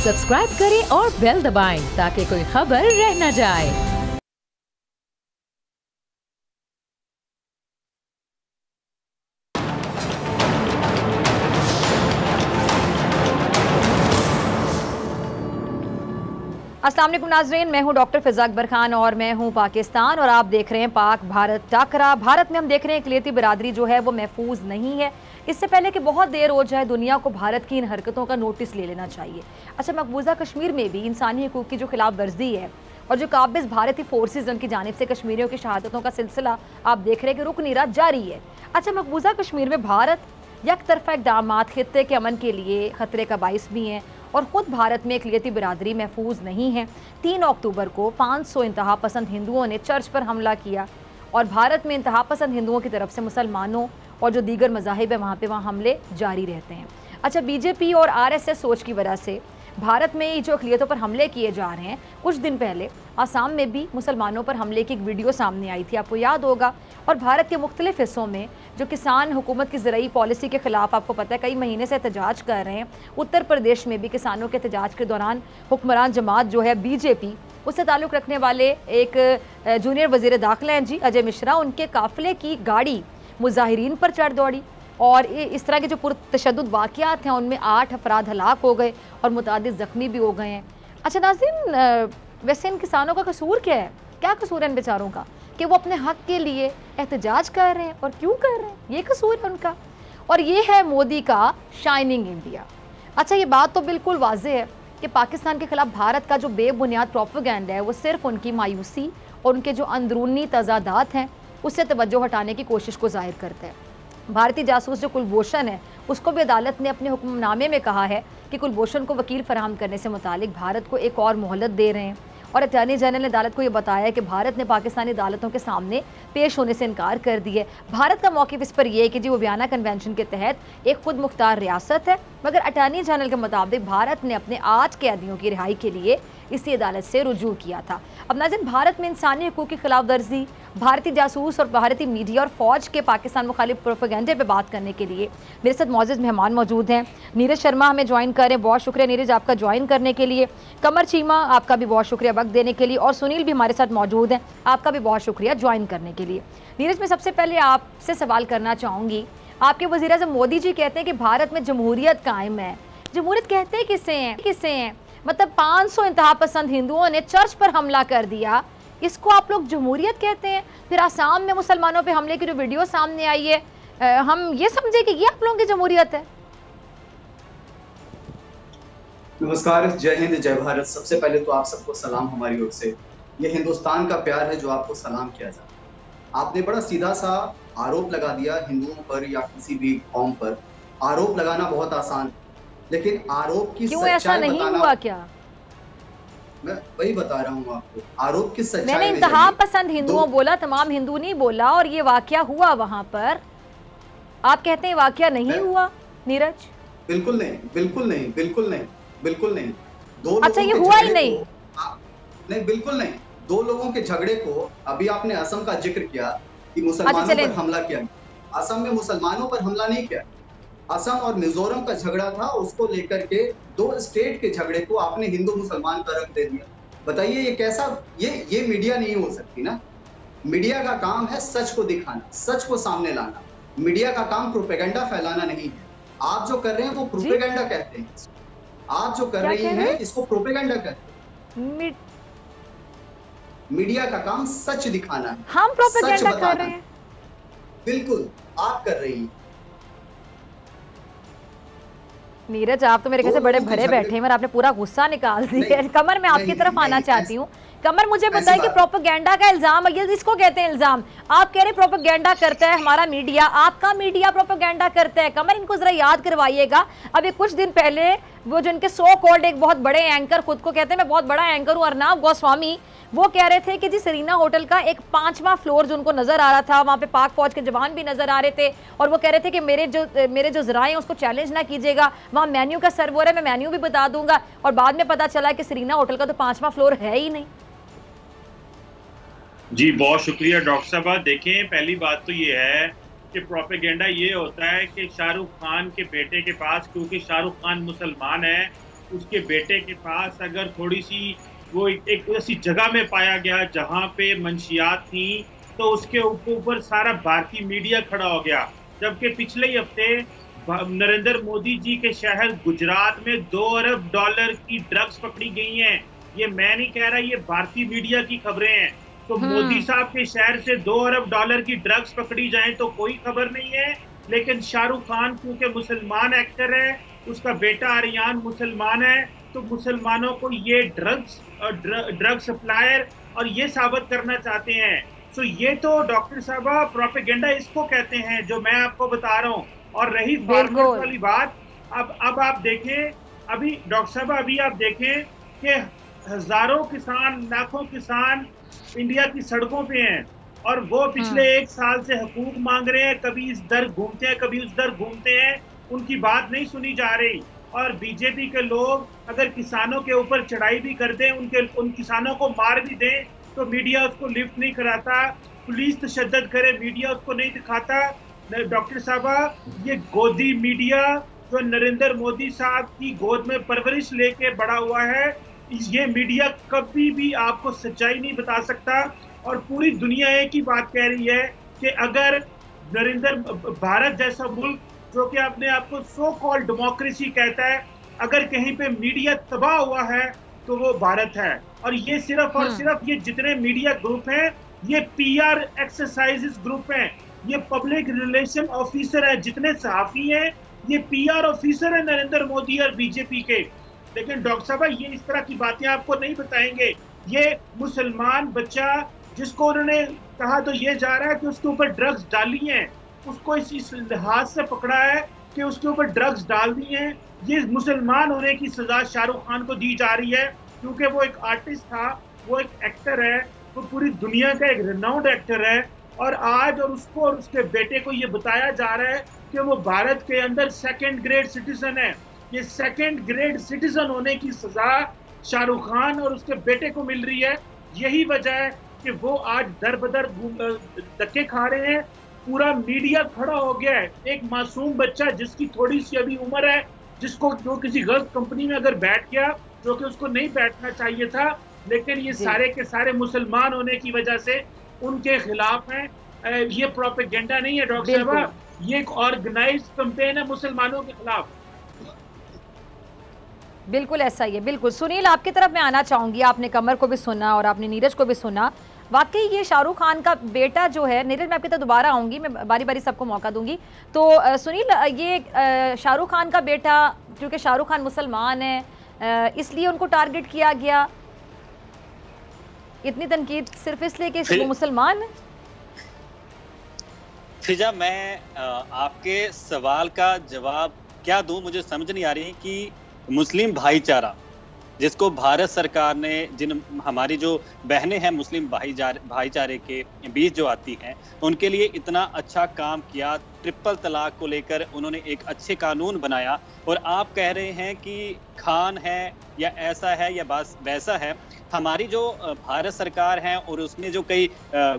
Subscribe करें और bell दबाएं ताकि कोई खबर रह न जाए। अस्सलाम वालेकुम नाज़रीन, मैं हूं डॉक्टर फिज़ा अकबर खान और मैं हूं पाकिस्तान और आप देख रहे हैं पाक भारत टाकरा। भारत में हम देख रहे हैं इकलियती बिरादरी जो है वो महफूज नहीं है। इससे पहले कि बहुत देर हो जाए, दुनिया को भारत की इन हरकतों का नोटिस ले लेना चाहिए। अच्छा, मकबूजा कश्मीर में भी इंसानी हकूक़ की जो खिलाफ वर्जी है और जो काबिज भारतीय फोर्सेज उनकी जानिब से कश्मीरियों की शहादतों का सिलसिला आप देख रहे हैं कि रुक नहीं रहा, जारी है। अच्छा, मकबूजा कश्मीर में भारत यकतरफा इक़दाम खित्ते के अमन के लिए ख़तरे का बाइस भी हैं और ख़ुद भारत में इकलियती बिरादरी महफूज नहीं है। 3 अक्टूबर को 500 इंतहा पसंद हिंदुओं ने चर्च पर हमला किया और भारत में इंतहा पसंद हिंदुओं की तरफ से मुसलमानों और जो दीगर मज़ाहिब है वहाँ हमले जारी रहते हैं। अच्छा, बीजेपी और RSS सोच की वजह से भारत में जो अक़लियतों पर हमले किए जा रहे हैं, कुछ दिन पहले आसाम में भी मुसलमानों पर हमले की एक वीडियो सामने आई थी, आपको याद होगा। और भारत के मुख्तलिफ हिस्सों में जो किसान हुकूमत की ज़राई पॉलिसी के ख़िलाफ़ आपको पता है कई महीने से एहतजाज कर रहे हैं। उत्तर प्रदेश में भी किसानों के एहतजाज के दौरान हुक्मरान जमात जो है BJP, उससे ताल्लुक़ रखने वाले एक जूनियर वज़ीर दाखिला हैं जी अजय मिश्रा, उनके काफ़िले की गाड़ी मुजाहिरीन पर चढ़ दौड़ी और इस तरह के जो पुरतशद्दुद वाक़यात हैं उनमें 8 अफराद हलाक हो गए और मुतादिद ज़ख्मी भी हो गए हैं। अच्छा नाज़रीन, वैसे इन किसानों का कसूर क्या है? क्या कसूर है इन बेचारों का कि वो अपने हक़ के लिए एहतजाज कर रहे हैं और क्यों कर रहे हैं? ये कसूर है उनका। और ये है मोदी का शाइनिंग इंडिया। अच्छा, ये बात तो बिल्कुल वाज़ेह है कि पाकिस्तान के ख़िलाफ़ भारत का जो बेबुनियाद प्रोपेगेंडा है वो सिर्फ़ उनकी मायूसी और उनके जो अंदरूनी तज़ादात हैं उससे तवज्जो हटाने की कोशिश को ज़ाहिर करता है। भारतीय जासूस जो कुलभूषण है उसको भी अदालत ने अपने हुक्मनामे में कहा है कि कुलभूषण को वकील फराहम करने से मुतालिक भारत को एक और मोहलत दे रहे हैं। और अटॉर्नी जनरल ने अदालत को ये बताया कि भारत ने पाकिस्तानी अदालतों के सामने पेश होने से इनकार कर दिया है। भारत का मौक़िफ़ इस पर यह है कि जी वो वियना कन्वेंशन के तहत एक खुद मुख्तार रियासत है, मगर अटॉर्नी जनरल के मुताबिक भारत ने अपने 8 कैदियों की रिहाई के लिए इसी अदालत से रुजू किया था। अब नाज़रीन, भारत में इंसानी हकूक़ की खिलाफ वर्जी, भारतीय जासूस और भारतीय मीडिया और फ़ौज के पाकिस्तान मुखालिफ प्रोपेगेंडे पे बात करने के लिए मेरे साथ मौजूद मेहमान मौजूद हैं। नीरज शर्मा हमें ज्वाइन करें, बहुत शुक्रिया नीरज आपका ज्वाइन करने के लिए। कमर चीमा, आपका भी बहुत शुक्रिया वक्त देने के लिए। और सुनील भी हमारे साथ मौजूद हैं, आपका भी बहुत शुक्रिया ज्वाइन करने के लिए। नीरज, मैं सबसे पहले आपसे सवाल करना चाहूँगी, आपके वज़ीर-ए-आज़म मोदी जी कहते हैं कि भारत में जमहूरियत कायम है। जमहूरियत कहते हैं किससे हैं? मतलब 500 इंतहा पसंद हिंदुओं ने चर्च पर हमला कर दिया, इसको आप लोग जमहूरियत कहते हैं? फिर आसाम में मुसलमानों पे हमले की जो वीडियो सामने आई है, हम ये समझे कि ये आप लोगों की जमहूरियत है? नमस्कार, जय हिंद, जय भारत। सबसे पहले तो आप सबको सलाम हमारी ओर से। ये हिंदुस्तान का प्यार है जो आपको सलाम किया जाता है। आपने बड़ा सीधा सा आरोप लगा दिया हिंदुओं पर या किसी भी कौम पर। आरोप लगाना बहुत आसान, लेकिन आरोप की क्यों ऐसा नहीं हुआ क्या? मैं वही बता रहा हूँ आपको, आरोप की सच्चाई मैंने इंतहा पसंद हिंदुओं बोला, तमाम हिंदू नहीं बोला। और ये वाकया हुआ वहां पर, आप कहते हैं वाकया नहीं हुआ? नीरज, बिल्कुल नहीं, बिल्कुल नहीं, बिल्कुल नहीं, बिल्कुल नहीं। अच्छा, ये हुआ ही नहीं? नहीं, बिल्कुल नहीं। 2 लोगों के झगड़े को, अभी आपने असम का जिक्र किया कि मुसलमानों पर हमला किया। असम में मुसलमानों पर हमला नहीं किया। असम और मिजोरम का झगड़ा था, उसको लेकर के 2 स्टेट के झगड़े को आपने हिंदू मुसलमान का रंग दे दिया। बताइए ये कैसा, ये मीडिया नहीं हो सकती ना। मीडिया का काम है सच को दिखाना, सच को सामने लाना। मीडिया का काम प्रोपेगेंडा फैलाना नहीं है। आप जो कर रहे हैं वो प्रोपेगेंडा कहते हैं। आप जो कर रही हैं इसको प्रोपेगेंडा कहते हैं। मीडिया का काम सच दिखाना है, हम प्रोपेगेंडा कर रहे हैं। बिल्कुल, आप कर रही हैं। नीरज, आप तो मेरे कैसे बड़े भरे बैठे हैं और आपने पूरा गुस्सा निकाल दिया। कमर, मैं आपकी तरफ आना चाहती हूँ। कमर, मुझे बताइए कि प्रोपेगेंडा का इल्जाम, ये इसको कहते हैं इल्जाम। आप कह रहे प्रोपेगेंडा करता है हमारा मीडिया, आपका मीडिया प्रोपेगेंडा करता है। कमर, इनको जरा याद करवाइएगा, अभी कुछ दिन पहले वो जो इनके सो कॉल्ड एक बहुत बड़े एंकर, खुद को कहते हैं मैं बहुत बड़ा एंकर हूँ, अर्नब गोस्वामी, वो कह रहे थे कि जी सरीना होटल का एक 5वां फ्लोर जो उनको नजर आ रहा था, वहाँ पे पाक फौज के जवान भी नजर आ रहे थे और वो कह रहे थे कि मेरे जो जराए हैं उसको चैलेंज ना कीजिएगा, वहाँ मेन्यू का सर्वर है, मैं मेन्यू भी बता दूंगा। और बाद में पता चला कि सरीना होटल का तो 5वां फ्लोर है ही नहीं। जी बहुत शुक्रिया डॉक्टर साहब। देखें, पहली बात तो ये है कि प्रोपेगेंडा ये होता है कि शाहरुख खान के बेटे के पास, क्योंकि शाहरुख खान मुसलमान है, उसके बेटे के पास अगर थोड़ी सी वो एक ऐसी जगह में पाया गया जहां पे मंशियात थी, तो उसके ऊपर सारा भारतीय मीडिया खड़ा हो गया। जबकि पिछले ही हफ्ते नरेंद्र मोदी जी के शहर गुजरात में $2 अरब की ड्रग्स पकड़ी गई हैं। ये मैं नहीं कह रहा, ये भारतीय मीडिया की खबरें हैं। तो मोदी साहब के शहर से $2 अरब की ड्रग्स पकड़ी जाए तो कोई खबर नहीं है, लेकिन शाहरुख खान क्योंकि मुसलमान एक्टर है, उसका बेटा आर्यन मुसलमान है, तो मुसलमानों को ये ड्रग सप्लायर और ये साबित करना चाहते हैं। तो ये तो डॉक्टर साहबा प्रोपेगेंडा इसको कहते हैं, जो मैं आपको बता रहा हूँ। और रही फार्मर्स वाली बात, अब आप देखें, अभी डॉक्टर साहब अभी आप देखें कि हजारों किसान, लाखों किसान इंडिया की सड़कों पे हैं और वो पिछले 1 साल से हकूक मांग रहे हैं। कभी इस दर घूमते हैं, कभी उस दर घूमते हैं, उनकी बात नहीं सुनी जा रही। और बीजेपी के लोग अगर किसानों के ऊपर चढ़ाई भी कर दें, उन किसानों को मार भी दें, तो मीडिया उसको लिफ्ट नहीं कराता। पुलिस तशद्दद करे, मीडिया उसको नहीं दिखाता। डॉक्टर साहबा, ये गोदी मीडिया जो नरेंद्र मोदी साहब की गोद में परवरिश लेके बड़ा हुआ है, ये मीडिया कभी भी आपको सच्चाई नहीं बता सकता। और पूरी दुनिया एक ही बात कह रही है कि अगर भारत जैसा मुल्क जो कि अपने आप को सो कॉल्ड डेमोक्रेसी कहता है, अगर कहीं पे मीडिया तबाह हुआ है तो वो भारत है। और ये सिर्फ और सिर्फ ये जितने मीडिया ग्रुप हैं, ये पीआर एक्सरसाइजेस ग्रुप हैं, ये पब्लिक रिलेशन ऑफिसर है, जितने सहाफी हैं ये पीआर ऑफिसर है नरेंद्र मोदी और बीजेपी के। लेकिन डॉक्टर साहब ये इस तरह की बातें आपको नहीं बताएंगे। ये मुसलमान बच्चा जिसको उन्होंने कहा तो ये जा रहा है कि उसके ऊपर ड्रग्स डाली हैं, उसको इस लिहाज से पकड़ा है कि उसके ऊपर ड्रग्स डाल दी हैं। ये मुसलमान होने की सजा शाहरुख खान को दी जा रही है, क्योंकि वो एक आर्टिस्ट था, वो एक एक्टर है, वो पूरी दुनिया का एक रिनाउंड एक्टर है। और आज और उसको और उसके बेटे को ये बताया जा रहा है कि वो भारत के अंदर 2nd ग्रेड सिटीजन है। ये 2nd ग्रेड सिटीजन होने की सजा शाहरुख खान और उसके बेटे को मिल रही है। यही वजह है कि वो आज दर बदर धक्के खा रहे हैं। पूरा मीडिया खड़ा हो गया है। एक मासूम बच्चा जिसकी थोड़ी सी अभी उम्र है, जो किसी गलत कंपनी में अगर बैठ गया, जो कि उसको नहीं बैठना चाहिए था, लेकिन ये सारे के सारे मुसलमान होने की वजह से उनके खिलाफ हैं। ये प्रोपेगेंडा नहीं है डॉक्टर साहब, ये एक ऑर्गेनाइज्ड कैंपेन है मुसलमानों के खिलाफ। बिल्कुल ऐसा ही है, बिल्कुल। सुनील, आपकी तरफ मैं आना चाहूंगी। आपने कमर को भी सुना और आपने नीरज को भी सुना। वाकई ये शाहरुख खान का बेटा जो है, नीरज मैं आपकी तरफ दोबारा आऊंगी, मैं बारी बारी सबको मौका दूंगी। तो सुनील, ये शाहरुख खान का बेटा, क्योंकि शाहरुख खान मुसलमान है इसलिए उनको टारगेट किया गया, इतनी तनकीद सिर्फ इसलिए कि वो मुसलमान है? फिजा, मैं आपके सवाल का जवाब क्या दूं, मुझे समझ नहीं आ रही कि मुस्लिम भाईचारा जिसको भारत सरकार ने, जिन हमारी जो बहनें हैं मुस्लिम भाईचारे के बीच जो आती हैं, उनके लिए इतना अच्छा काम किया। ट्रिपल तलाक को लेकर उन्होंने एक अच्छे कानून बनाया, और आप कह रहे हैं कि खान है या ऐसा है या बस वैसा है। हमारी जो भारत सरकार है और उसमें जो कई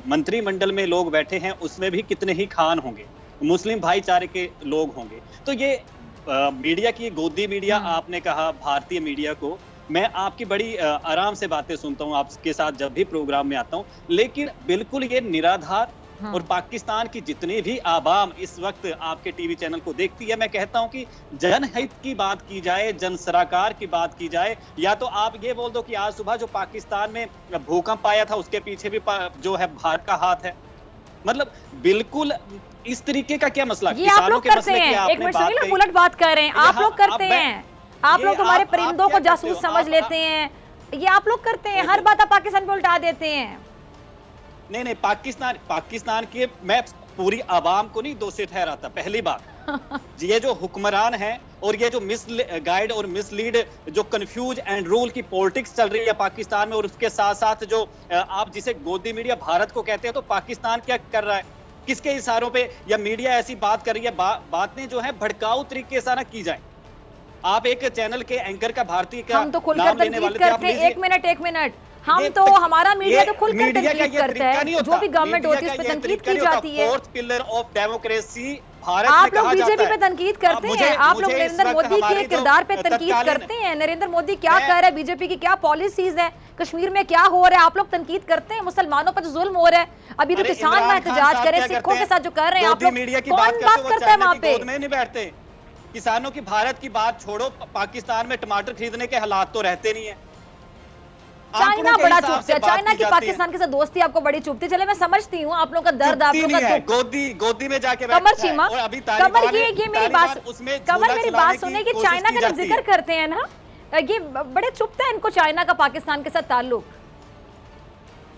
मंत्रिमंडल में लोग बैठे हैं, उसमें भी कितने ही खान होंगे, मुस्लिम भाईचारे के लोग होंगे। तो ये मीडिया की गोदी मीडिया, आपने कहा भारतीय मीडिया को, मैं आपकी बड़ी आराम से बातें सुनता हूं आपके साथ जब भी प्रोग्राम में आता हूं, लेकिन बिल्कुल ये निराधार। और पाकिस्तान की जितनी भी आवाम इस वक्त आपके टीवी चैनल को देखती है, मैं कहता हूं कि जनहित की बात की जाए, जन सराकार की बात की जाए, या तो आप ये बोल दो कि आज सुबह जो पाकिस्तान में भूकंप आया था उसके पीछे भी जो है भारत का हाथ है। मतलब बिल्कुल इस तरीके का क्या मसला? ये आप लोग करते हैं, एक मिनट सुनिए, उलट बात कर रहे हैं, आप लोग करते हैं। आप लोग हमारे परिंदों को जासूस समझ लेते हैं, ये आप लोग करते हैं। हर बात आप पाकिस्तान पे उल्टा देते हैं। नहीं, पाकिस्तान के मैं पूरी आवाम को नहीं दोषी ठहराता, पहली बात। ये जो हुक्मरान हैं और ये जो मिसगाइड और मिसलीड, जो कंफ्यूज एंड रूल की पॉलिटिक्स चल रही है पाकिस्तान में, और उसके साथ साथ जो आप जिसे गोदी मीडिया भारत को कहते हैं, तो पाकिस्तान क्या कर रहा है, किसके इशारों पे या मीडिया ऐसी बात कर रही है? बातें जो है भड़काऊ तरीके से ना की जाए। आप एक चैनल के एंकर का, भारतीय का हम तो खुलकर तनकीद करते हैं। एक मिनट, हम तो हमारा मीडिया तो खुलकर तनकीद करता है, जो भी गवर्नमेंट होती है उस पर तनकीद की जाती है। Fourth pillar of democracy Bharat आप लोग बीजेपी पे तनकीद करते हैं, आप लोग नरेंद्र मोदी के किरदार पे तनकीद करते हैं। नरेंद्र मोदी क्या कर रहे हैं, बीजेपी की क्या पॉलिसीज है, कश्मीर में क्या हो रहा है, आप लोग तनकीद करते हैं। मुसलमानों पर जो जुल्म हो रहा है, अभी तो किसान एहतजाज करे, सिखों के साथ जो कर रहे हैं आप लोग, कौन बात करता है वहाँ पे? नहीं बैठते किसानों की, भारत की बात छोड़ो, पाकिस्तान में टमाटर खरीदने के हालात तो रहते नहीं है। चाइना बड़ा चुपता है, चाइना की पाकिस्तान के साथ दोस्ती आपको बड़ी चुपती। चले मैं समझती हूँ आप लोग का दर्द, आप लोग का गोदी में जाके कमर चीमा, कमर ये मेरी बात, कमर मेरी बात सुने कि चाइना का जब जिक्र करते हैं ना, ये बड़े चुपता है इनको चाइना का पाकिस्तान के साथ ताल्लुक।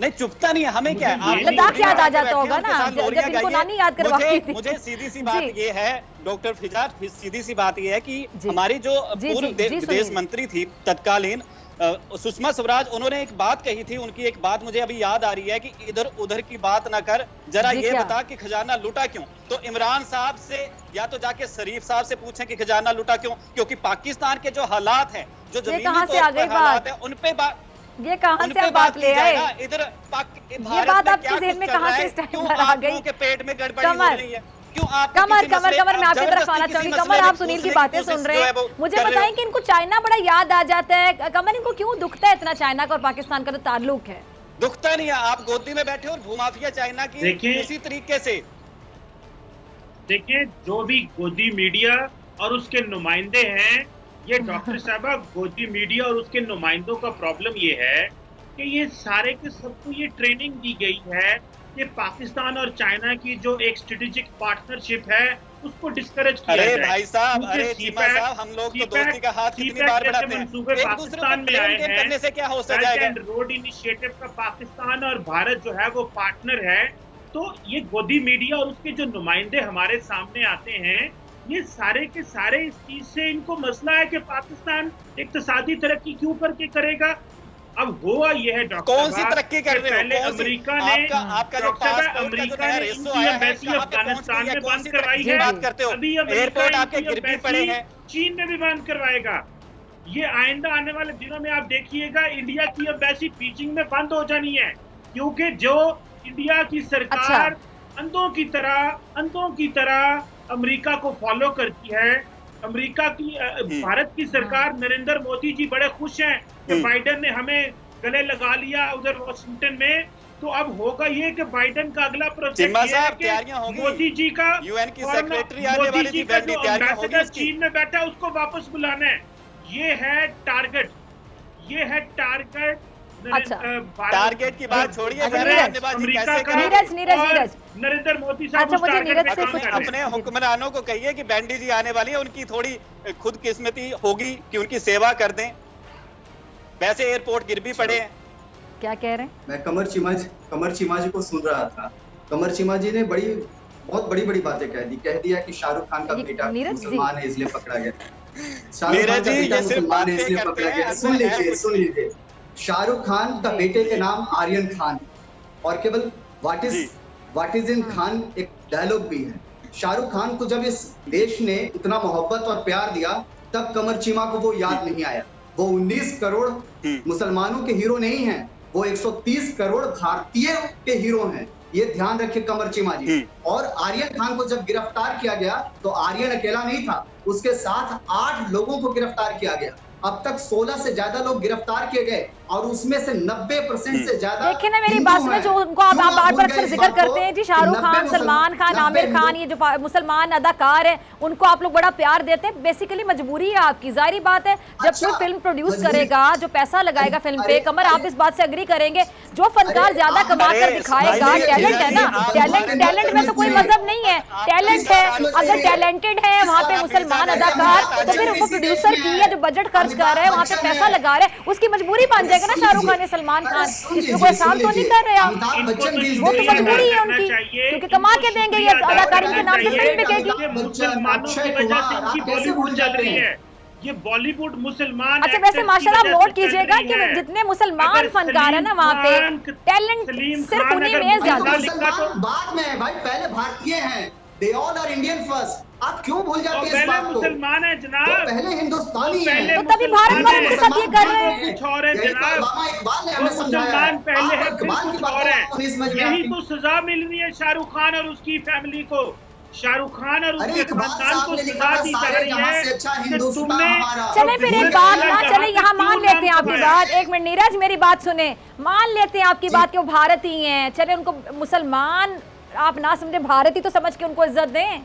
नहीं चुपता नहीं है, हमें क्या है, लद्दाख याद आ जाता होगा ना जब इनको नानी याद करवाती थी। मुझे सीधी सी बात ये है डॉक्टर फिजा, सीधी सी बात ये है कि हमारी जो पूर्व विदेश मंत्री थी तत्कालीन सुषमा स्वराज, उन्होंने एक बात कही थी, उनकी एक बात मुझे अभी याद आ रही है कि इधर उधर की बात ना कर, जरा ये बता कि खजाना लूटा क्यों। तो इमरान साहब से या तो जाके शरीफ साहब से पूछें कि खजाना लूटा क्यों, क्योंकि पाकिस्तान के जो हालात हैं, जो जमीनी तौर पर हालात हैं, उन पे ये कहां से आप बात ले आए? इधर ये बात आपके ज़हन में कहां से इस टाइम पर आ गई? के पेट में गड़बड़ी हो रही है, कमर मैं आपकी तरफ आना चाहूंगी। कमर, आप सुनील की बातें सुन रहे हैं, मुझे बताएं कि इनको चाइना बड़ा याद आ जाता है। कमर, इनको क्यों दुखता है इतना चाइना का और पाकिस्तान का जो ताल्लुक है? दुखता नहीं है, आप गोदी में बैठे और भूमाफिया चाइना की इसी तरीके से। देखिए, जो भी गोदी मीडिया और उसके नुमाइंदे हैं, ये डॉक्टर साहबा, गोदी मीडिया और उसके नुमाइंदों का प्रॉब्लम ये है कि ये सारे के सबको ये ट्रेनिंग दी गई है कि पाकिस्तान और चाइना की जो एक स्ट्रेटेजिक पार्टनरशिप है उसको डिस्करेज किया जाए। अरे भाई साहब, अरे चीमा साहब, हम लोग तो दोस्ती का हाथ कितनी बार बढ़ाते हैं, एक दूसरे को ब्लेम करने से क्या हो जाएगा? रोड इनिशिएटिव का पाकिस्तान और भारत जो है वो पार्टनर है। तो ये गोदी मीडिया और उसके जो नुमाइंदे हमारे सामने आते हैं, ये सारे के सारे इस चीज से इनको मसला है कि पाकिस्तान इक्तिसादी तरक्की क्यों करके करेगा। अब हुआ ये है डॉक्टर, कौन सी तरक्की कर रहे हो? पहले अमेरिका ने, आपका जो अमेरिका ने इनकी एम्बेसी अफगानिस्तान में बंद करवाई है, अभी एयरपोर्ट आपके गिरवी पड़े हैं, चीन में भी बंद करवाएगा। ये आइंदा आने वाले दिनों में आप देखिएगा इंडिया की एम्बेसी बीजिंग में बंद हो जानी है, क्योंकि जो इंडिया की सरकार अंधों की तरह अमेरिका को फॉलो करती है। अमेरिका की भारत की सरकार, नरेंद्र मोदी जी बड़े खुश हैं कि बाइडेन ने हमें गले लगा लिया उधर वॉशिंगटन में। तो अब होगा ये कि बाइडेन का अगला प्रोजेक्ट ये है कि मोदी जी का यूएन की सेक्रेटरी आने वाली थी, जो एम्बेसडर चीन में बैठा है उसको वापस बुलाना है। ये है टारगेट, टारगेट की बात छोड़िए, नीरज नरेंद्र मोदी साहब, अच्छा मुझे नीरज से कुछ अपने हुक्मरानों को कहिए कि बैंडी जी आने वाली है, उनकी थोड़ी खुदकिस्मती होगी कि उनकी सेवा कर दें, वैसे एयरपोर्ट गिर भी पड़े हैं। क्या कह रहे हैं? मैं कमर चीमा जी को सुन रहा था। कमर चीमा जी ने बहुत बड़ी बातें कह दिया कि शाहरुख खान का बेटा मुसलमान है इसलिए पकड़ा गया, शाहरुख खान का बेटा मुसलमान है इसलिए पकड़ा गया। सुन लीजिए, शाहरुख खान का बेटे के नाम आर्यन खान, और केवल व्हाट इज इन खान एक डायलॉग भी है। शाहरुख खान को जब इस देश ने इतना मोहब्बत और प्यार दिया, तब कमर चीमा को वो याद नहीं आया। वो 19 करोड़ मुसलमानों के हीरो नहीं हैं, वो 130 करोड़ भारतीय के हीरो हैं, ये ध्यान रखिए कमर चीमा जी। और आर्यन खान को जब गिरफ्तार किया गया तो आर्यन अकेला नहीं था, उसके साथ 8 लोगों को गिरफ्तार किया गया। अब तक 16 से ज्यादा लोग गिरफ्तार किए गए और उसमें से 90% से ज्यादा। देखिए ना मेरी बात में, जो उनको आप बार-बार अक्सर जिक्र करते हैं जी, शाहरुख खान, सलमान खान, आमिर खान, ये जो मुसलमान अदाकार है उनको आप लोग बड़ा प्यार देते हैं। बेसिकली मजबूरी है आपकी, जाहिर बात है। जब कोई फिल्म प्रोड्यूस करेगा, जो पैसा लगाएगा फिल्म पे, कमर आप इस बात से एग्री करेंगे, जो फनकार ज्यादा कमा कर दिखाएगा, टैलेंट है ना, टैलेंट में तो कोई मजहब नहीं है, टैलेंट है। अगर टैलेंटेड है वहाँ पे मुसलमान अदाकार, तो फिर वो प्रोड्यूसर की है जो बजट खर्च कर रहे हैं, वहाँ पे पैसा लगा रहे हैं, उसकी मजबूरी बन जाएगा ना शाहरुख खान या सलमान खान। इसमें कोई साल तो नहीं कर रहे आप, वो तो मजबूरी है उनकी, क्योंकि कमा के देंगे ये अदाकारी के नाम पे फिल्म बिकेगी। मुसलमानों की वजह से इनकी बॉलीवुड चल रही है, ये बॉलीवुड मुसलमान। अच्छा वैसे माशाल्लाह आप नोट कीजिएगा कि जितने मुसलमान फनकार है ना वहाँ पे, टैलेंट सिर्फ उन्हीं में ज्यादा। बाद में भाई, पहले भारतीय हैं, they all are Indian first। आप क्यों भूल जाते हैं इस पहले बात को? मुसलमान है जनाब, पहले हिंदुस्तानी है, तो तभी भारत वाले उनके साथ ये कर रहे हैं। कुछ और है यही तो जनाब, अल्लामा इकबाल ने हमें समझाया मुसलमान है। पहले आप है, इकबाल की कुछ बात और है। नहीं समझ में यही आती। तो सजा मिलनी है शाहरुख खान और उसकी फैमिली को। शाहरुख खान और अरे उसके इकबाल खानदान साहब को ने सजा लिखा था दी जा सारे रही जहां से है अच्छा कि हिंदुस्तान तुमने हमारा। चले फिर एक बात ना चले, यहाँ मान लेते हैं आपकी बात। एक मिनट नीरज, मेरी बात सुने, मान लेते हैं आपकी बात कि वो भारतीय हैं, चले उनको मुसलमान आप ना समझे, भारतीय तो समझ के उनको इज्जत दें।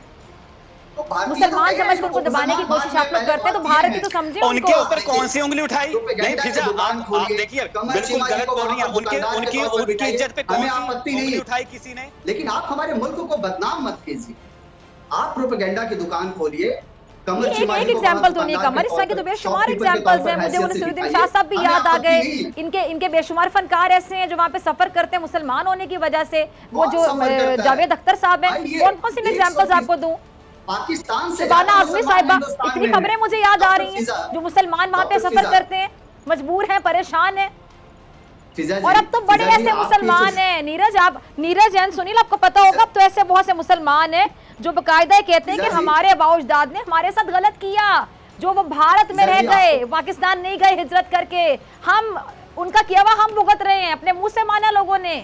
तो भारतीय मुसलमान तो समझ के उनको दबाने की कोशिश आप लोग करते हैं, तो भारतीय तो समझे उनके उनको। ऊपर कौन सी उंगली उठाई? नहीं फिजा, आप देखिए बिल्कुल गलत बोल रही हैं। उनकी इज्जत पे कौन सी उंगली उठाई किसी ने? लेकिन आप हमारे मुल्क को बदनाम मत कीजिए। आप प्रोपेगेंडा की दुकान खोलिए। एक एग्जांपल तो नहीं कमर, इस तरह के तो बेशुमार एग्जांपल्स हैं। मुझे नसीरुद्दीन शाह साहब भी याद आ गए। इनके बेशुमार फनकार ऐसे हैं जो वहाँ पे सफर करते हैं मुसलमान होने की वजह से। वो जो जावेद अख्तर साहब हैं, कौन कौन सी एग्जांपल्स आपको दूं? पाकिस्तान से शबाना आजमी साहिबा, इतनी खबरें मुझे याद आ रही हैं जो मुसलमान वहाँ पे सफर करते हैं, मजबूर हैं, परेशान हैं। और अब तो बड़े ऐसे मुसलमान हैं नीरज एंड सुनील, आपको पता होगा अब तो ऐसे बहुत से मुसलमान हैं जो बकायदा कहते हैं कि हमारे अबाउजदाद ने हमारे साथ गलत किया, जो वो भारत में रह गए, पाकिस्तान नहीं गए हिजरत करके, हम उनका किया हुआ हम भुगत रहे हैं, अपने मुंह से माना लोगों ने।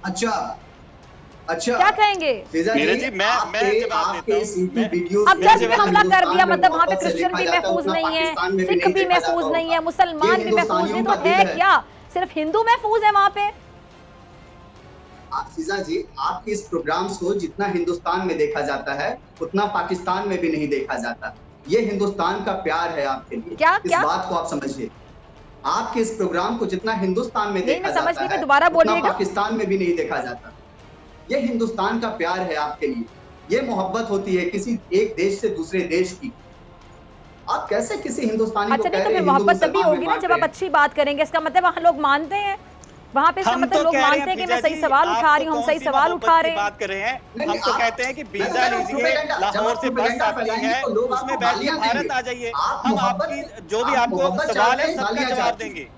अच्छा क्या कहेंगे? नीरज जी, मैं जवाब देता हूं। अब जज भी हमला कर दिया, मतलब वहाँ पे क्रिश्चियन भी महफूज नहीं है, सिख भी महफूज नहीं है, मुसलमान भी महफूज नहीं, तो है क्या सिर्फ हिंदू महफूज है वहाँ पे? फिजा जी, आपके इस प्रोग्राम्स को जितना हिंदुस्तान में देखा जाता है उतना पाकिस्तान में भी नहीं देखा जाता। ये हिंदुस्तान का प्यार है आपके लिए। इस बात को आप समझिए। आपके इस प्रोग्राम को जितना हिंदुस्तान में देखा जाता है दोबारा बोलिएगा, पाकिस्तान में भी नहीं देखा जाता। ये हिंदुस्तान का प्यार है आपके लिए, ये मोहब्बत होती है किसी एक देश से दूसरे देश की। आप कैसे किसी हिंदुस्तानी को कह रहे हैं? तो मोहब्बत तभी होगी ना जब आप अच्छी बात करेंगे। इसका मतलब वहाँ लोग मानते हैं, वहाँ पे इसका मतलब लोग मानते हैं कि मैं सही सवाल उठा रही हूँ, हम सही सवाल उठा रहे हैं। बात कर रहे हैं, हम तो कहते हैं कि वीजा लीजिए, लाहौर से बस आती है, उसमें बैठिए, भारत आ जाइए, हम आपकी जो भी आपको सवाल है सबका जवाब देंगे।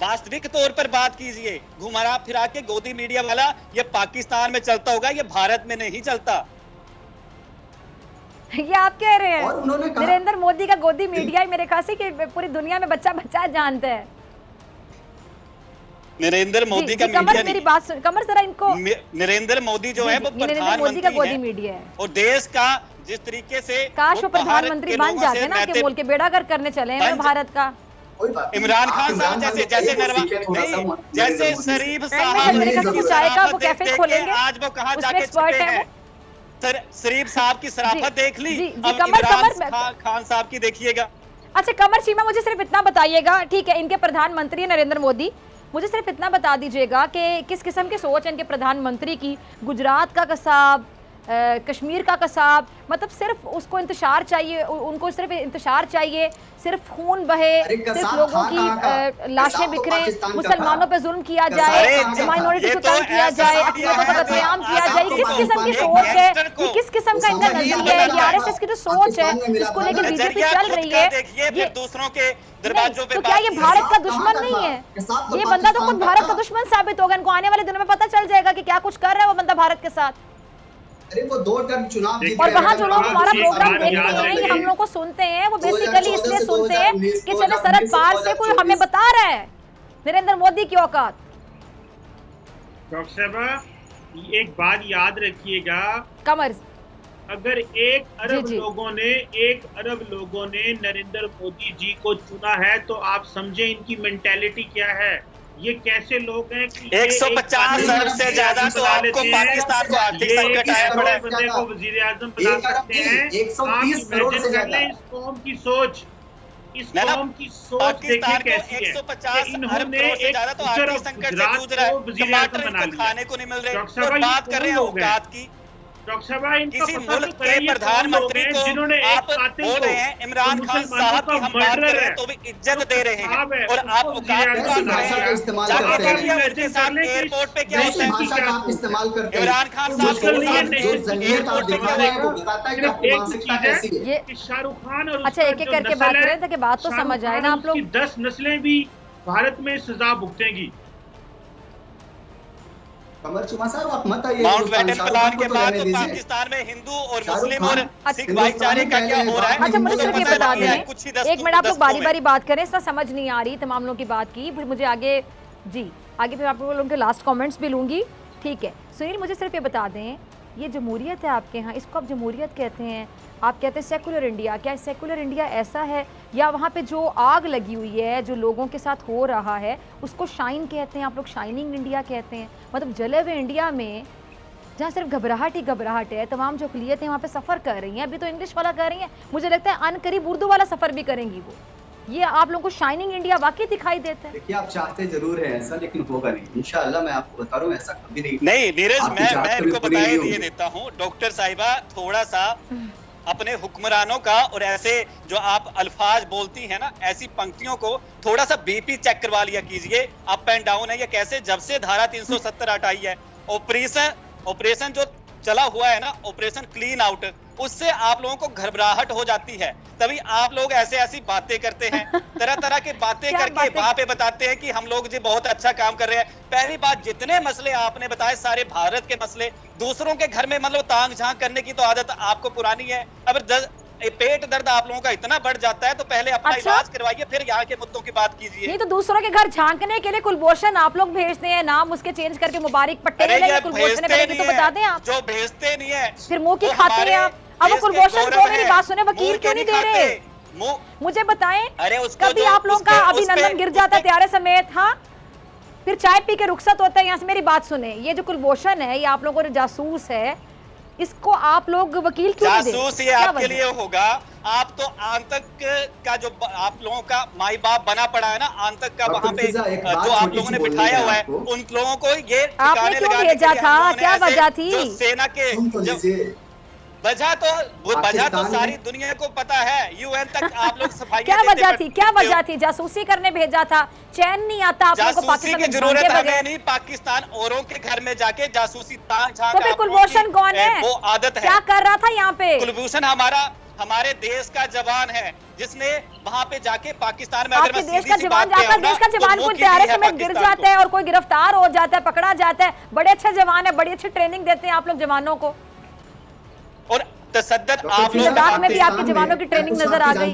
वास्तविक तौर पर बात कीजिए। घुमरा फिरा के गोदी मीडिया वाला ये पाकिस्तान में चलता होगा, ये भारत में नहीं चलता। ये आप कह रहे हैं? नरेंद्र मोदी का गोदी मीडिया ही मेरे ख्याल से कि पूरी दुनिया में बच्चा बच्चा जानता है। नरेंद्र मोदी का मीडिया, मेरी बात सुन कमर जरा इनको। नरेंद्र मोदी जो है वो प्रधानमंत्री का गोदी मीडिया है और देश का जिस तरीके से काश वो प्रधानमंत्री बन जाते ना कि मुल्क के बेड़ा गर्क करने चले हैं भारत का। इमरान खान साहब जैसे शरीफ साहब वो कैफे खोलेंगे, आज वो कहाँ जाके छुपे हैं। शरीफ साहब की शराफत देख ली, अब इमरान खान साहब की देखिएगा। अच्छा कमर सीमा, मुझे सिर्फ इतना बताइएगा, ठीक है इनके प्रधानमंत्री नरेंद्र मोदी, मुझे सिर्फ इतना बता दीजिएगा कि किस किस्म की सोच है इनके प्रधानमंत्री की। गुजरात का कसाब, कश्मीर का कसाब, मतलब सिर्फ उसको इंतशार चाहिए, उनको सिर्फ इंतशार चाहिए, सिर्फ खून बहे, सिर्फ लोगों की लाशें बिखरे, मुसलमानों पे जुल्म किया जाए, माइनॉरिटी को तंग किया जाए, अक़लियतों का कत्लेआम किया जाए। किस किस्म की सोच है ये? किस किस्म का इनका नजरिया है? आरएसएस की जो सोच है इसको लेकर बीजेपी चल रही है, ये दूसरों के दरवाजों पे तो क्या ये भारत का दुश्मन नहीं है? ये बंदा तो खुद भारत का दुश्मन साबित होगा। इनको आने वाले दिनों में पता चल जाएगा कि क्या कुछ कर रहा है वो बंदा भारत के साथ। अरे वो 2 टर्म चुनाव जीत और वहाँ जो लोग हमारा प्रोग्राम देखते हैं, ये हम लोग को सुनते हैं, वो बेसिकली इसलिए सुनते हैं कि चले सरहद पार से कोई हमें बता रहा है नरेंद्र मोदी की औकात। डॉक्टर साहब एक बात याद रखिएगा, कमर, अगर 1 अरब लोगों ने नरेंद्र मोदी जी को चुना है तो आप समझे इनकी मेंटेलिटी क्या है। ये कैसे लोग हैं कि 150 अरब से ज्यादा तो आपको पाकिस्तान को आर्थिक संकट आया पड़ा है। बंदे को वजीर आजम बना सकते हैं। 130 करोड़ से ज्यादा। इस कौम की सोच, इस कौम की सोच देखिए कैसी है। 150 अरब करोड़ से ज्यादा तो आर्थिक संकट से जूझ रहा है, टमाटर इनको खाने को नहीं मिल रहे और बात कर रहे हैं औकात की। किसी मुल्क के प्रधानमंत्री को आप बोल रहे हैं इमरान खान साहब की हम बात कर रहे हैं तो भी इज्जत दे रहे हैं और आप औकात की बात कर रहे हैं। उनके साथ एयरपोर्ट पे क्या होता है? इमरान खान साहब एयरपोर्ट पे क्या शाहरुख खान और अच्छा एक एक करके बात कर रहे हैं ताकि बात तो समझ आए ना आप लोग। 10 नस्लें भी भारत में सजा भुगतेंगी। कमर चुमा साहब आप मत आइए। माउंटबेटन प्लान के बाद तो पाकिस्तान में हिंदू और मुस्लिम और सिख भाईचारे का क्या हो रहा है? अच्छा मुझे सिर्फ ये बता दें, एक मिनट आप लोग बारी बारी बात करें, इसका समझ नहीं आ रही तमाम लोगों की बात की, फिर मुझे आगे जी आगे फिर आप लोगों के लास्ट कमेंट्स भी लूंगी, ठीक है। सुनील मुझे सिर्फ ये बता दें, ये जमहूरियत है आपके यहाँ, इसको आप जमहूरियत कहते हैं, आप कहते हैं सेकुलर इंडिया, क्या सेकुलर इंडिया ऐसा है या वहाँ पे जो आग लगी हुई है जो लोगों के साथ हो रहा है उसको शाइन कहते हैं, आप लोग शाइनिंग इंडिया कहते हैं? मतलब जले हुए इंडिया में जहाँ सिर्फ घबराहट ही घबराहट है, तमाम जो अक़लियतें वहाँ पे सफ़र कर रही हैं, अभी तो इंग्लिश वाला कर रही हैं, मुझे लगता है अन करीब उर्दू वाला सफ़र भी करेंगी वो। ये आप लोगों को शाइनिंग इंडिया वाकई दिखाई देता है? देखिए आप चाहते जरूर है ऐसा, लेकिन होगा नहीं इंशाअल्लाह। मैं आपको बता रहा हूँ ऐसा कभी नहीं। नहीं नीरज, मैं इनको बताए दिए देता हूँ डॉक्टर साहिबा, थोड़ा सा अपने हुक्मरानों का और ऐसे जो आप अल्फाज बोलती हैं ना, ऐसी पंक्तियों को थोड़ा सा बीपी चेक करवा लिया कीजिए। अप एंड डाउन है ये कैसे, जब से धारा 370 हटाई है, ऑपरेशन जो चला हुआ है ना, ऑपरेशन क्लीन आउट, उससे आप लोगों को घबराहट हो जाती है, तभी आप लोग ऐसी बातें करते हैं, तरह तरह की बातें करके वहां पे बताते हैं कि हम लोग जी बहुत अच्छा काम कर रहे हैं। पहली बात, जितने मसले आपने बताए सारे भारत के मसले, दूसरों के घर में मतलब तांग झांक करने की तो आदत आपको पुरानी है। अब पेट दर्द आप लोगों का इतना बढ़ जाता है तो पहले अपना इलाज करवाइए, फिर यहाँ के मुद्दों की बात कीजिए। नहीं तो दूसरों के घर झांकने के लिए कुलभूषण आप लोग भेजते हैं, नाम उसके चेंज करके मुबारक पट्टे कुलभूषण तो बता दें आप। जो भेजते नहीं है फिर मुंह की खाते हैं आप। अब कुलभूषण को मेरी बात सुने, वकील क्यों नहीं दे रहे? मुझे बताएं, कभी आप लोगों का अभिनंदन गिर जाता है त्यारे समेत? हाँ, फिर चाय पी के रुखसत होता है यहाँ से। मेरी बात सुने, ये जो कुलभूषण है, ये आप लोगों को जासूस है, इसको आप लोग वकील क्यों नहीं दे? जासूस ये आपके लिए होगा, आप तो आंतक का जो आप लोगों का माई बाप बना पड़ा है ना, आंतक का वहाँ पे जो आप लोगों ने बिठाया हुआ है, उन लोगों को ये आपने क्यों भेजा था? क्या वजह थी? सेना के वजह तो सारी दुनिया को पता है, यूएन तक आप लोग सफाई क्या वजह थी? क्या वजह थी? जासूसी करने भेजा था? चैन नहीं आता आप लोगों को पाकिस्तान की जरूरत हमें नहीं, पाकिस्तान औरों के घर में जाके जासूसी तो फिर कुलभूषण कौन है? वो आदत है। क्या कर रहा था यहाँ पे? कुलभूषण हमारे देश का जवान है, जिसने वहाँ पे जाके पाकिस्तान में, आपके देश का जवान जाकर देश का जवान को त्यारे समेत गिर जाता है और कोई गिरफ्तार हो जाता है, पकड़ा जाता है, बड़े अच्छे जवान है, बड़ी अच्छी ट्रेनिंग देते हैं आप लोग जवानों को, और तसद्दुद आप लोग लद्दाख में भी आपके जवानों की ट्रेनिंग नजर आ गई।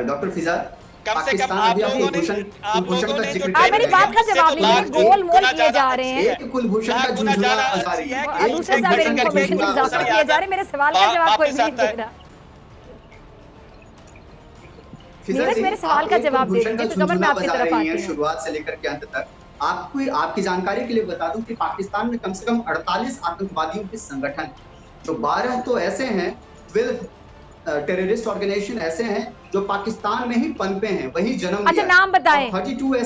डॉक्टर फिजा, कम से कम आप लोगों ने मेरी बात का जवाब नहीं, गोल मोल किए जा रहे हैं, कुलभूषण का दूसरे से इन्फॉर्मेशन की इजाफा किए जा रहे हैं। मेरे सवाल का जवाब कोई नहीं दे रहा। नीरज, मेरे सवाल का जवाब दे दीजिए, तो कमर मैं आपकी तरफ आती हूं। शुरुआत से लेकर के अंत तक आपकी जानकारी के लिए बता दूं कि पाकिस्तान में कम से कम 48 आतंकवादियों के संगठन, जो 12 तो ऐसे हैं, 12 टेररिस्ट ऑर्गेनाइजेशन ऐसे हैं जो पाकिस्तान में ही पनपे हैं, वही जन्म। अच्छा नाम बताएं,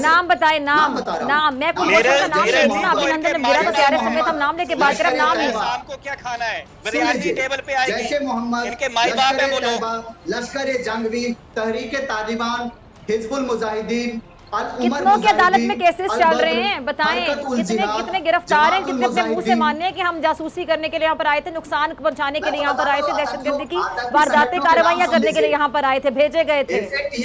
नाम बताएं, नाम मैं कुलभूषण का नाम ले लूं, अभिनंदन गिरा तो त्यारे समेत हम नाम लेके बात करें। नाम शाम को क्या खाना है, बिरयानी टेबल पे आएगी, जैशे मोहम्मद, इनके माई बाप है वो लोग, लश्कर-ए-जंगवी, तहरीक-ए-तालिबान, हिजबुल मुजाहिदीन, कितनों के अदालत में केसेस चल रहे हैं? बताएं, कितने गिरफ्तार हैं, कितने अपने मुंह से मानने हैं कि हम जासूसी करने के लिए यहाँ पर आए थे, नुकसान पहुंचाने के लिए यहाँ पर आए थे, दहशतगर्दी की वारदातें कार्रवाइयां करने के लिए यहाँ पर आए थे, भेजे गए थे,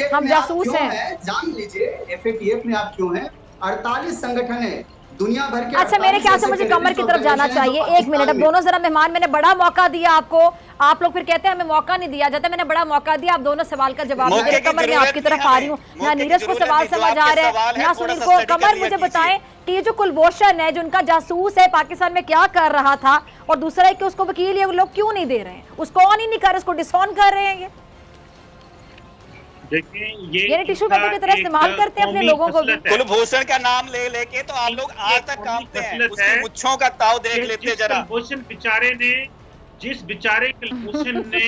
हम जासूस हैं? जान लीजिए FATF में आप क्यों हैं? 48 संगठन है दुनिया भर के। अच्छा मेरे ख्याल से मुझे कमर की तरफ जाना चाहिए। एक मिनट, अब दोनों जरा मेहमान, मैंने बड़ा मौका दिया आपको, आप लोग फिर कहते हैं हमें मौका नहीं दिया जाता। मैंने बड़ा मौका दिया, आप दोनों सवाल का जवाब दीजिए। कमर मैं आपकी तरफ आ रही हूँ, ना नीरज को सवाल समझ आ रहा है ना सुनील को। कमर मुझे बताएं कि ये जो कुलभूषण है, जो उनका जासूस है, पाकिस्तान में क्या कर रहा था, और दूसरा है कि उसको वकील ये लोग क्यों नहीं दे रहे हैं, उसको ऑन ही नहीं कर रहे, उसको डिसऑन कर रहे हैं। ये देखिए ये टिश्यू पेपर की तरह इस्तेमाल करते हैं अपने लोगों को भी। कुलभूषण का नाम ले लेके तो आप लोग आज तक कांपते हैं, उसकी मुच्छों का ताव देख लेते जरा। कुलभूषण बेचारे ने, जिस बेचारे कुलभूषण ने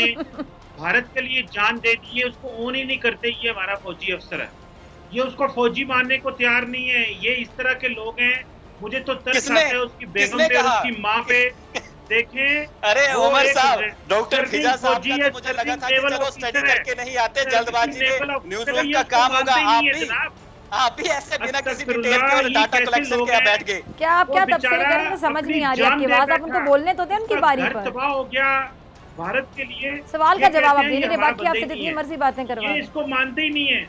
भारत के लिए जान दे दी है, उसको ओन ही नहीं करते। ये हमारा फौजी अफसर है, ये उसको फौजी मानने को तैयार नहीं है। ये इस तरह के लोग हैं, मुझे तो तरस आता है उसकी बेगम पे, उसकी माँ पे। देखें, अरे उमर साहब, डॉक्टर फिजा साहब का तो मुझे लगा था कि चलो स्टडी करके नहीं आते, जल्दबाजी में न्यूज़ रूम का काम होगा। आप भी ऐसे बिना किसी डिटेल के डाटा कलेक्शन के बैठ गए। क्या आप क्या तफसील कर रहे हैं, समझ नहीं आ रही आपकी बात। आप उनको बोलने तो दें उनकी बारी पर। तबाह हो गया भारत के लिए। सवाल का जवाब आप दे दीजिए, बाकी आपसे जितनी मर्जी बातें करवा। इसको मानते ही नहीं है।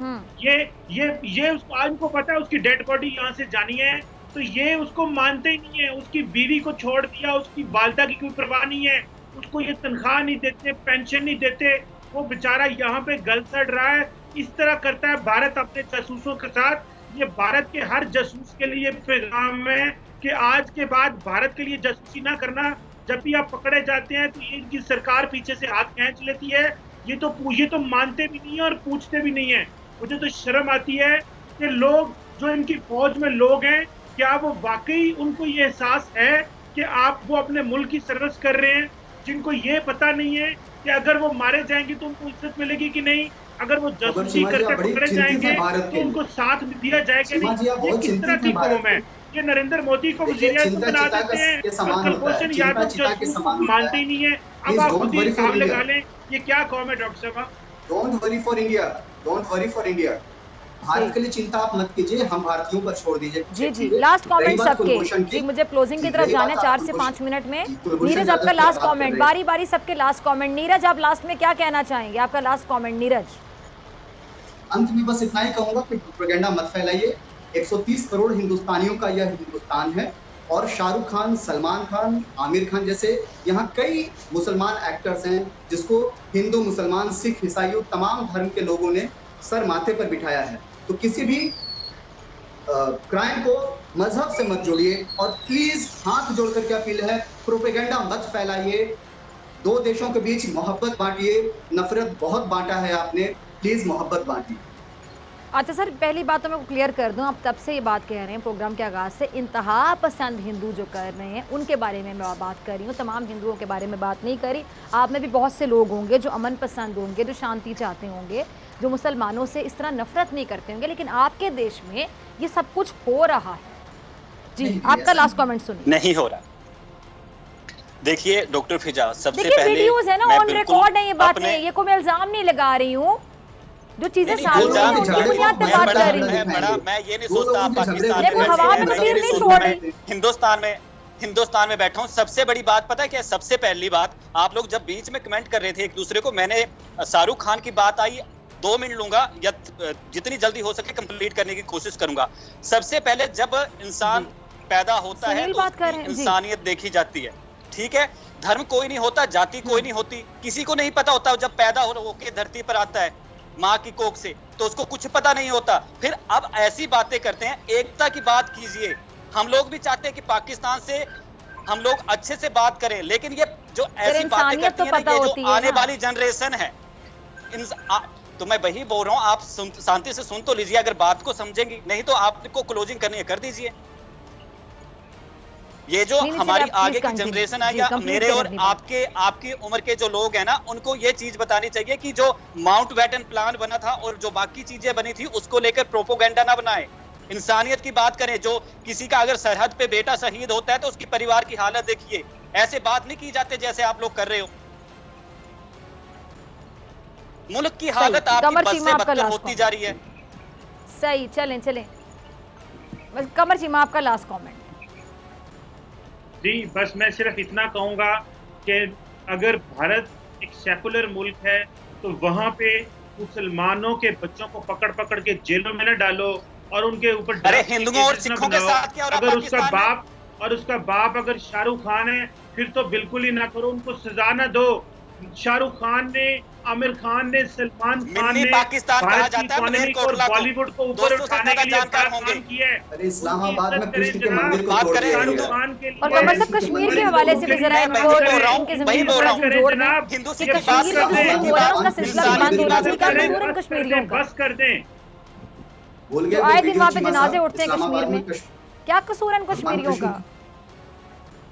ये उसको आज को पता है उसकी डेड बॉडी यहाँ से जानी है, तो ये उसको मानते ही नहीं है। उसकी बीवी को छोड़ दिया, उसकी वालिदा की कोई परवाह नहीं है, उसको ये तनख्वाह नहीं देते, पेंशन नहीं देते, वो बेचारा यहाँ पे गल सड़ रहा है। इस तरह करता है भारत अपने जासूसों के साथ। ये भारत के हर जासूस के लिए पैगाम है कि आज के बाद भारत के लिए जासूसी ना करना। जब भी आप पकड़े जाते हैं तो इनकी सरकार पीछे से हाथ खींच लेती है। ये तो मानते भी नहीं है और पूछते भी नहीं है। मुझे तो शर्म आती है कि लोग जो इनकी फौज में लोग हैं, क्या वो वाकई उनको ये एहसास है कि वो अपने मुल्क की सर्विस कर रहे हैं, जिनको ये पता नहीं है कि अगर वो मारे जाएंगे तो उनको इज्जत मिलेगी कि नहीं, अगर वो जासूसी करके पकड़े जाएंगे तो उनको साथ दिया जाएगा नहीं। ये किस तरह की कौम है? ये नरेंद्र मोदी को वज़ीर-ए-आज़म बना देते हैं और कुलभूषण यादव जासूस को मानते ही नहीं है। अब आप खुद ही हिसाब लगा लें, ये क्या कौम है डॉक्टर साहब? Don't worry for India, don't worry for India. Bharat के लिए चिंता आप मत कीजिए, हम भारतीयों पर छोड़ दीजिए। जी जी, लास्ट कमेंट सबके। जी, मुझे क्लोजिंग की तरफ जाना है 4 से 5 मिनट में। नीरज, आपका लास्ट कमेंट, बारी बारी सबके लास्ट कमेंट। नीरज, आप लास्ट में क्या कहना चाहेंगे? आपका लास्ट कमेंट नीरज। अंत में बस इतना ही कहूंगा कि प्रोपेगेंडा मत फैलाइए। 130 करोड़ हिंदुस्तानियों का यह हिंदुस्तान है और शाहरुख खान, सलमान खान, आमिर खान जैसे यहाँ कई मुसलमान एक्टर्स हैं जिसको हिंदू, मुसलमान, सिख, ईसाई तमाम धर्म के लोगों ने सर माथे पर बिठाया है। तो किसी भी क्राइम को मजहब से मत जोड़िए और प्लीज हाथ जोड़ करके अपील है, प्रोपेगेंडा मत फैलाइए। दो देशों के बीच मोहब्बत बांटिए, नफरत बहुत बांटा है आपने, प्लीज मोहब्बत बांटिए। अच्छा सर, पहली बात तो मैं क्लियर कर दूं, आप तब से ये बात कह रहे हैं प्रोग्राम के आगाज़ से, इंतहा पसंद हिंदू जो कर रहे हैं उनके बारे में मैं बात कर रही हूँ, तमाम हिंदुओं के बारे में बात नहीं करी। आप में भी बहुत से लोग होंगे जो अमन पसंद होंगे, जो शांति चाहते होंगे, जो मुसलमानों से इस तरह नफरत नहीं करते होंगे, लेकिन आपके देश में ये सब कुछ हो रहा है। जी, आपका लास्ट कमेंट सुनिए। नहीं हो रहा। देखिए डॉक्टर फिजा, सबसे पहले वीडियोस है ना, ऑन रिकॉर्ड है ये बातें, ये कोई मैं इल्जाम नहीं लगा रही हूँ, जो चीजें सामने हैं उनकी बुनियाद पे बात कर रही हूँ। मैं ये नहीं सोचता आप पाकिस्तान में, हिंदुस्तान में बैठा हूँ। सबसे बड़ी बात पता है क्या? सबसे पहली बात, आप लोग जब बीच में कमेंट कर रहे थे एक दूसरे को, मैंने शाहरुख खान की बात आई, 2 मिनट लूंगा या जितनी जल्दी हो सके कंप्लीट करने की कोशिश करूंगा। सबसे पहले जब इंसान पैदा होता है तो इंसानियत देखी जाती है, ठीक है? धर्म कोई नहीं होता, जाति कोई नहीं होती, किसी को नहीं पता होता। जब पैदा होके धरती पर आता है माँ की कोख से तो उसको कुछ पता नहीं होता। फिर अब ऐसी बातें करते हैं, एकता की बात कीजिए। हम लोग भी चाहते हैं कि पाकिस्तान से हम लोग अच्छे से बात करें, लेकिन ये जो ऐसी बातें करती है ना, ये जो आने वाली जनरेशन है, तो मैं वही बोल रहा हूँ, आप शांति से सुन तो लीजिए, अगर बात को समझेंगे, नहीं तो आपको क्लोजिंग करनी है कर दीजिए। ये जो हमारी आगे की जनरेशन आएगा, मेरे और आपकी उम्र के जो लोग हैं ना, उनको ये चीज बतानी चाहिए कि जो माउंट बैटन प्लान बना था और जो बाकी चीजें बनी थी उसको लेकर प्रोपोगेंडा ना बनाएं, इंसानियत की बात करें। जो किसी का अगर सरहद पे बेटा शहीद होता है तो उसकी परिवार की हालत देखिए, ऐसे बात नहीं की जाते जैसे आप लोग कर रहे हो। मुल्क की हालत आपकी बद से बदतर होती जा रही है। सही, चलें कमर चीमा, आपका लास्ट कमेंट। जी, बस मैं सिर्फ इतना कहूंगा कि अगर भारत एक सेकुलर मुल्क है तो वहां पे मुसलमानों के बच्चों को पकड़ के जेलों में न डालो और उनके ऊपर हिंदुओं और सिखों के साथ क्या हो रहा है? अगर उसका बाप अगर शाहरुख खान है फिर तो बिल्कुल ही ना करो, उनको सजा ना दो। शाहरुख खान ने, आमिर खान ने, सलमान खान ने पाकिस्तान कहा जाता है, बॉलीवुड को ऊपर उठाने के लिए काम किया है। अरे इस्लामाबाद में कृष्ण के मंदिर को बात करें शाहरुख खान के लिए, और कमर साहब कश्मीर के हवाले से भी जरा इनको इनके ज़मीन पर जोड़ दें। हिंदू कश्मीर में हो रहा है उसका सिलसिला बंद होना चाहिए, क्या कसूर है कश्मीरियों का? बस कर दें। जो आए दिन वहाँ पे जनाजे उठते हैं कश्मीर में, क्या कसूर है कश्मीरियों का?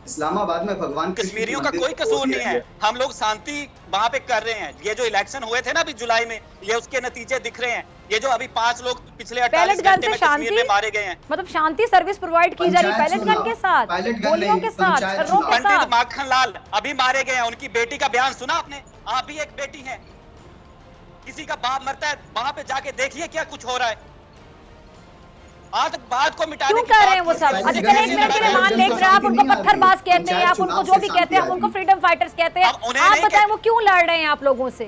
इस्लामाबाद में भगवान कश्मीरियों का कोई कसूर नहीं है। हम लोग शांति वहां पे कर रहे हैं। ये जो इलेक्शन हुए थे ना अभी जुलाई में, ये उसके नतीजे दिख रहे हैं। ये जो अभी 5 लोग पिछले 48 घंटे में कश्मीर में मारे गए हैं, मतलब शांति सर्विस प्रोवाइड की जा रही है पैलेट गन के साथ, गोलियों के साथ, छर्रों के साथ। पंडित माखन लाल अभी मारे गए हैं, उनकी बेटी का बयान सुना आपने? आप भी एक बेटी हैं, किसी का बाप मरता है वहां पे जाके देखिए क्या कुछ हो रहा है। आतंकवाद को मिटाने क्यों कर रहे हैं वो सब? अच्छा चलिए, 1 मिनट के लिए मान लें कि आप उनको पत्थरबाज कहते हैं, आप उनको जो भी कहते हैं, हम उनको फ्रीडम फाइटर्स कहते हैं, आप बताएं वो क्यों लड़ रहे हैं आप लोगों से?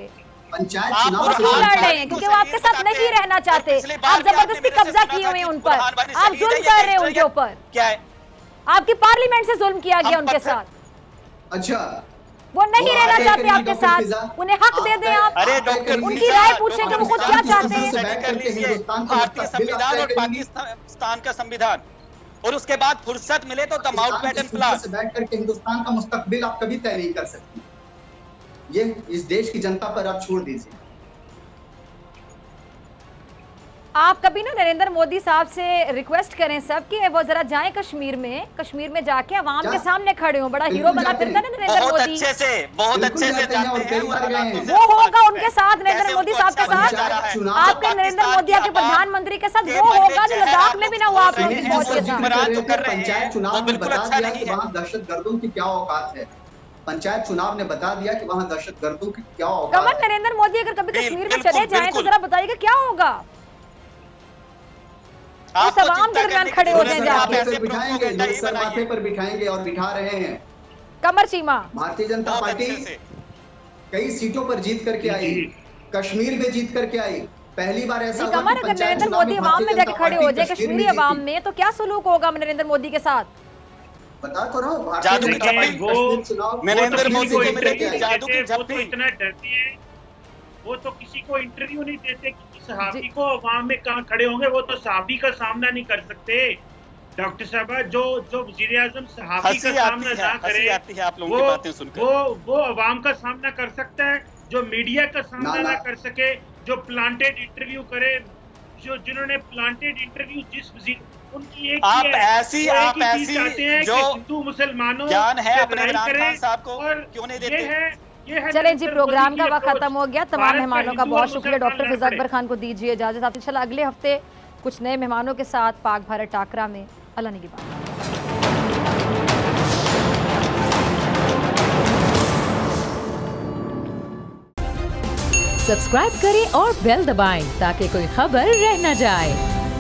पंचायत आप चुनाव क्यों लड़ रहे हैं? क्योंकि वो आपके साथ नहीं रहना चाहते। आप जबरदस्ती कब्जा किए हुए हैं उन पर, आप जुल्म कर रहे हैं उनके ऊपर। क्या है? आपकी पार्लियामेंट से जुल्म किया गया उनके साथ। अच्छा, वो नहीं रहना चाहते आपके साथ, उन्हें हक दे दें आप। अरे डॉक्टर, उनकी राय पूछें कि वो खुद क्या चाहते हैं। भारतीय संविधान और पाकिस्तान का संविधान, और उसके बाद फुर्सत मिले तो द माउंटबेटन प्लान से बैठ करके हिंदुस्तान का मुस्तकबिल आप कभी तय नहीं कर सकती। ये इस देश की जनता पर आप छोड़ दीजिए। आप कभी ना नरेंद्र मोदी साहब से रिक्वेस्ट करें सब कि वो जरा जाएं कश्मीर में जाके आवाम के सामने खड़े हो। बड़ा हीरो बना फिरता ना नरेंद्र मोदी, बहुत अच्छे से जाते हैं। वो होगा उनके साथ, नरेंद्र मोदी साहब के साथ, आपके नरेंद्र मोदी आपके प्रधानमंत्री के साथ वो होगा जो लद्दाख में भी ना हुआ आप लोगों की फौज के साथ। पंचायत चुनाव में बता दिया कि वहाँ दहशतगर्दों की क्या औकात है। पंचायत चुनाव ने बता दिया कि वहाँ दहशतगर्दों की क्या औकात है। कमल, नरेंद्र मोदी अगर कभी कश्मीर में चले जाएं तो जरा बताइएगा क्या होगा। उस आवाम के दरमियान खड़े हो जाएं जाके। बिठाएंगे, लोग सर माथे पर बिठाएंगे और बिठा रहे हैं। कमर चीमा, भारतीय जनता पार्टी कई सीटों पर जीत करके आई, कश्मीर में जीत करके आई। पहली बार ऐसा हुआ कमर, अगर नरेंद्र मोदी आवाम में जाके खड़े हो जाए कश्मीरी आवाम में, तो क्या सलूक होगा नरेंद्र मोदी के साथ? बता तो रहा हूँ, नरेंद्र मोदी को इतना डरती है, वो तो किसी को इंटरव्यू नहीं देते कि सहाफी को अवाम में कहाँ खड़े होंगे। वो तो सहाफी का सामना नहीं कर सकते। डॉक्टर साहब, जो वज़ीर आज़म सहाफी का सामना ना करे, वो अवाम का सामना कर सकता है। जो मीडिया का सामना ना कर सके, जो प्लांटेड इंटरव्यू करे, जिन्होंने प्लांटेड इंटरव्यू जिस वज़ीर उनकी एक आप ऐसी चाहते हैं कि हिंदू मुसलमानों ज्ञान है अपने इमरान खान साहब को क्यों नहीं देते? चलें जी, प्रोग्राम का वक्त खत्म हो गया। तमाम मेहमानों का बहुत शुक्रिया। डॉक्टर फिज़ा अकबर खान को दीजिए इजाजत। आप इंशाल्लाह अगले हफ्ते कुछ नए मेहमानों के साथ पाक भारत टाकरा में। अल्लाह निगहबान। सब्सक्राइब करें और बेल दबाएं ताकि कोई खबर रह न जाए।